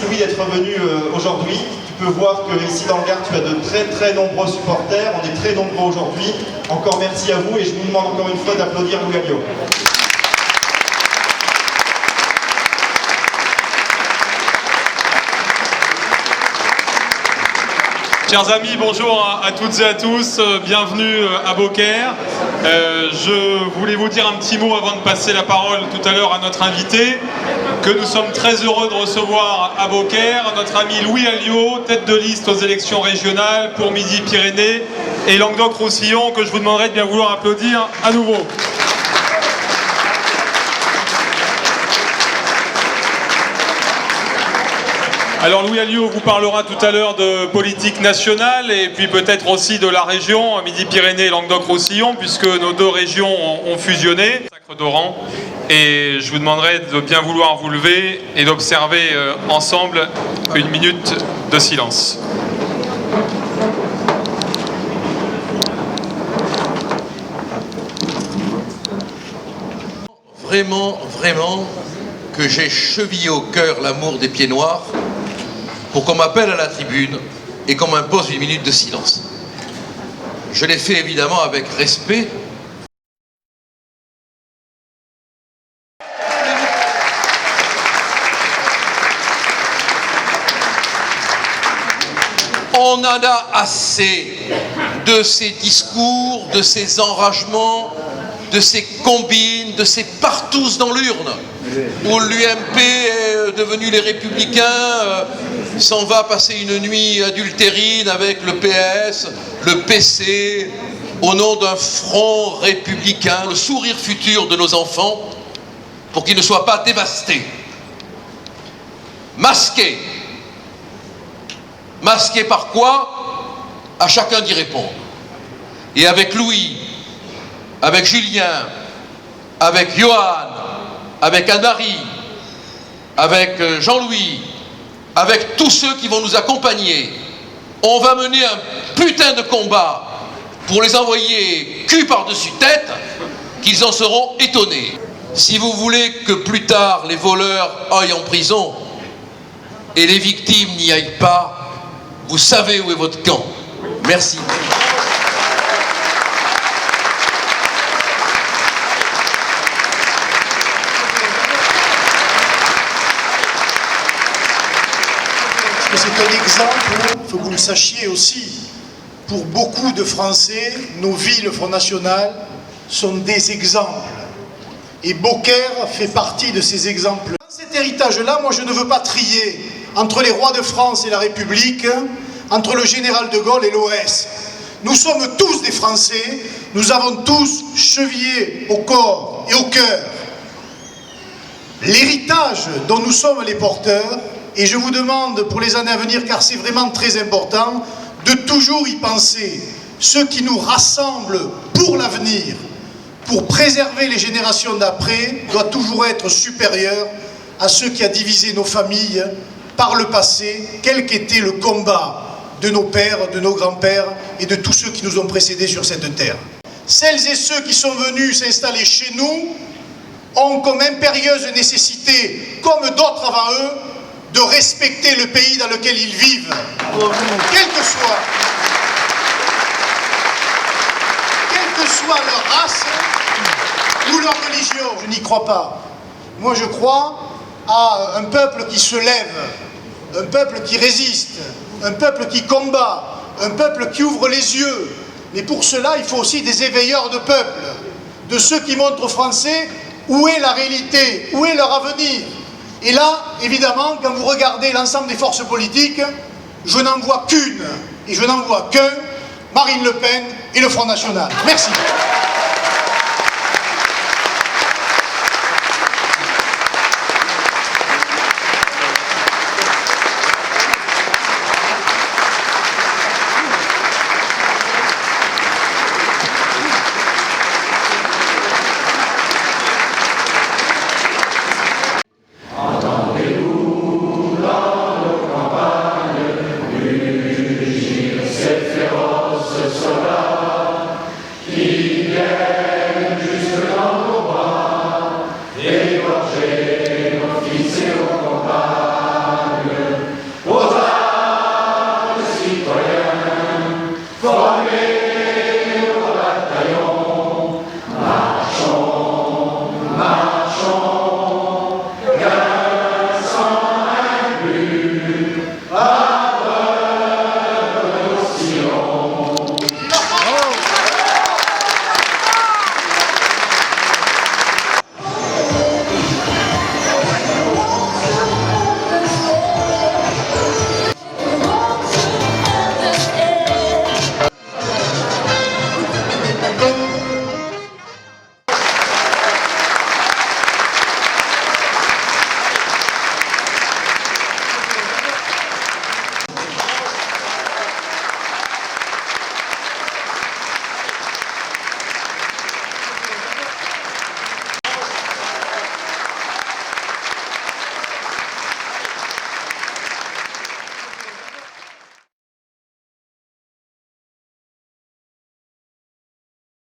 Louis d'être venu aujourd'hui. Tu peux voir que ici dans le Gard, tu as de très nombreux supporters. On est très nombreux aujourd'hui. Encore merci à vous et je vous demande encore une fois d'applaudir Louis Alliot. Chers amis, bonjour à toutes et à tous, bienvenue à Beaucaire. Je voulais vous dire un petit mot avant de passer la parole tout à l'heure à notre invité, que nous sommes très heureux de recevoir à Beaucaire notre ami Louis Alliot, tête de liste aux élections régionales pour Midi-Pyrénées et Languedoc-Roussillon, que je vous demanderai de bien vouloir applaudir à nouveau. Alors Louis Alliot vous parlera tout à l'heure de politique nationale et puis peut-être aussi de la région Midi-Pyrénées et Languedoc-Roussillon, puisque nos deux régions ont fusionné, Sacre d'Oran, et je vous demanderai de bien vouloir vous lever et d'observer ensemble une minute de silence. Vraiment que j'ai chevillé au cœur l'amour des pieds noirs pour qu'on m'appelle à la tribune et qu'on m'impose une minute de silence. Je l'ai fait évidemment avec respect. On en a assez de ces discours, de ces enragements, de ces combines, de ces partous dans l'urne, où l'UMP est devenu les Républicains, s'en va passer une nuit adultérine avec le PS, le PC, au nom d'un front républicain, le sourire futur de nos enfants, pour qu'ils ne soient pas dévastés. Masqués. Masqués par quoi? À chacun d'y répondre. Et avec Louis, avec Julien, avec Johan, avec Anne-Marie, avec Jean-Louis, avec tous ceux qui vont nous accompagner, on va mener un putain de combat pour les envoyer cul par-dessus tête, qu'ils en seront étonnés. Si vous voulez que plus tard les voleurs aillent en prison et les victimes n'y aillent pas, vous savez où est votre camp. Merci. C'est un exemple, il faut que vous le sachiez aussi, pour beaucoup de Français, nos villes, le Front National, sont des exemples. Et Beaucaire fait partie de ces exemples. Dans cet héritage-là, moi je ne veux pas trier entre les rois de France et la République, entre le général de Gaulle et l'OS. Nous sommes tous des Français, nous avons tous chevillé au corps et au cœur l'héritage dont nous sommes les porteurs. Et je vous demande pour les années à venir, car c'est vraiment très important, de toujours y penser. Ce qui nous rassemble pour l'avenir, pour préserver les générations d'après, doit toujours être supérieur à ce qui a divisé nos familles par le passé, quel qu'était le combat de nos pères, de nos grands-pères et de tous ceux qui nous ont précédés sur cette terre. Celles et ceux qui sont venus s'installer chez nous ont comme impérieuse nécessité, comme d'autres avant eux, de respecter le pays dans lequel ils vivent, quelle que soit leur race ou leur religion. Je n'y crois pas. Moi je crois à un peuple qui se lève, un peuple qui résiste, un peuple qui combat, un peuple qui ouvre les yeux. Mais pour cela, il faut aussi des éveilleurs de peuple, de ceux qui montrent aux Français où est la réalité, où est leur avenir. Et là, évidemment, quand vous regardez l'ensemble des forces politiques, je n'en vois qu'une, et je n'en vois qu'un, Marine Le Pen et le Front National. Merci. Cette féroce soldat qui Amen.